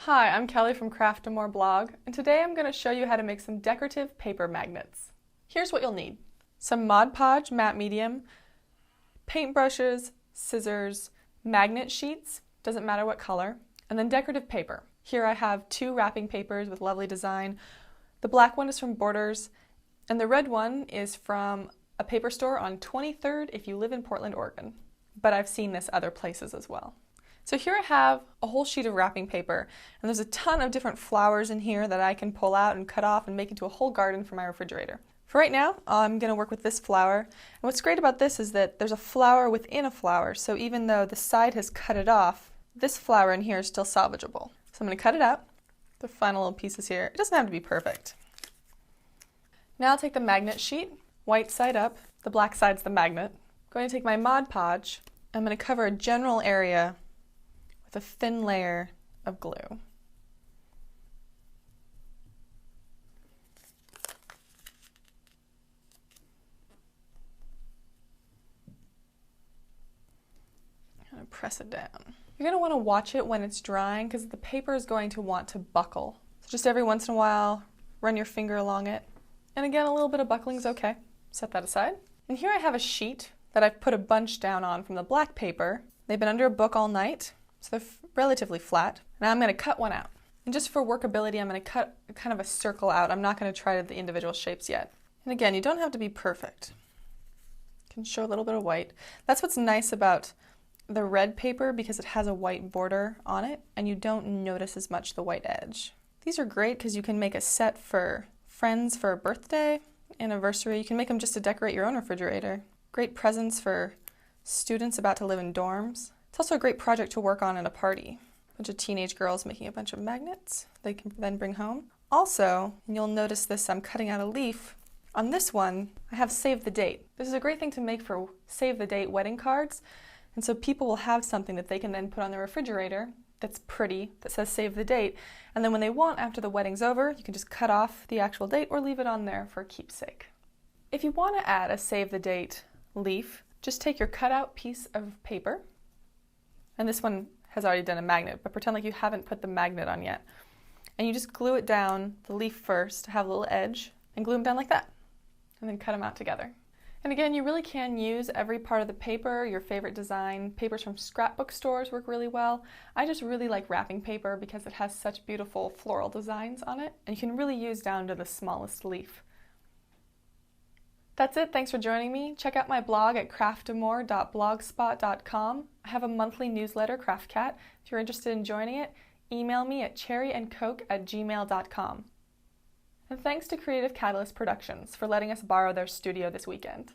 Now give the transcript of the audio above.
Hi, I'm Kelly from Craft and More blog, and today I'm going to show you how to make some decorative paper magnets. Here's what you'll need. Some Mod Podge matte medium, paintbrushes, scissors, magnet sheets, doesn't matter what color, and then decorative paper. Here I have two wrapping papers with lovely design. The black one is from Borders, and the red one is from a paper store on 23rd if you live in Portland, Oregon. But I've seen this other places as well. So here I have a whole sheet of wrapping paper, and there's a ton of different flowers in here that I can pull out and cut off and make into a whole garden for my refrigerator. For right now, I'm going to work with this flower, and what's great about this is that there's a flower within a flower, so even though the side has cut it off, this flower in here is still salvageable. So I'm going to cut it out, the final little pieces here. It doesn't have to be perfect. Now I'll take the magnet sheet, white side up, the black side's the magnet. I'm going to take my Mod Podge, I'm going to cover a general area a thin layer of glue. I'm going to press it down. You're going to want to watch it when it's drying because the paper is going to want to buckle. So just every once in a while, run your finger along it. And again, a little bit of buckling is okay. Set that aside. And here I have a sheet that I've put a bunch down on from the black paper. They've been under a book all night. So they're relatively flat. Now I'm going to cut one out. And just for workability, I'm going to cut kind of a circle out. I'm not going to try the individual shapes yet. And again, you don't have to be perfect. You can show a little bit of white. That's what's nice about the red paper because it has a white border on it and you don't notice as much the white edge. These are great because you can make a set for friends for a birthday, anniversary. You can make them just to decorate your own refrigerator. Great presents for students about to live in dorms. It's also a great project to work on at a party. A bunch of teenage girls making a bunch of magnets they can then bring home. Also, and you'll notice this, I'm cutting out a leaf. On this one, I have save the date. This is a great thing to make for save the date wedding cards. And so people will have something that they can then put on their refrigerator that's pretty, that says save the date. And then when they want, after the wedding's over, you can just cut off the actual date or leave it on there for a keepsake. If you want to add a save the date leaf, just take your cutout piece of paper. And this one has already done a magnet, but pretend like you haven't put the magnet on yet. And you just glue it down, the leaf first, to have a little edge, and glue them down like that. And then cut them out together. And again, you really can use every part of the paper, your favorite design. Papers from scrapbook stores work really well. I just really like wrapping paper because it has such beautiful floral designs on it, and you can really use down to the smallest leaf. That's it. Thanks for joining me. Check out my blog at craftamore.blogspot.com. I have a monthly newsletter, CraftCat. If you're interested in joining it, email me at cherryandcoke@gmail.com. And thanks to Creative Catalyst Productions for letting us borrow their studio this weekend.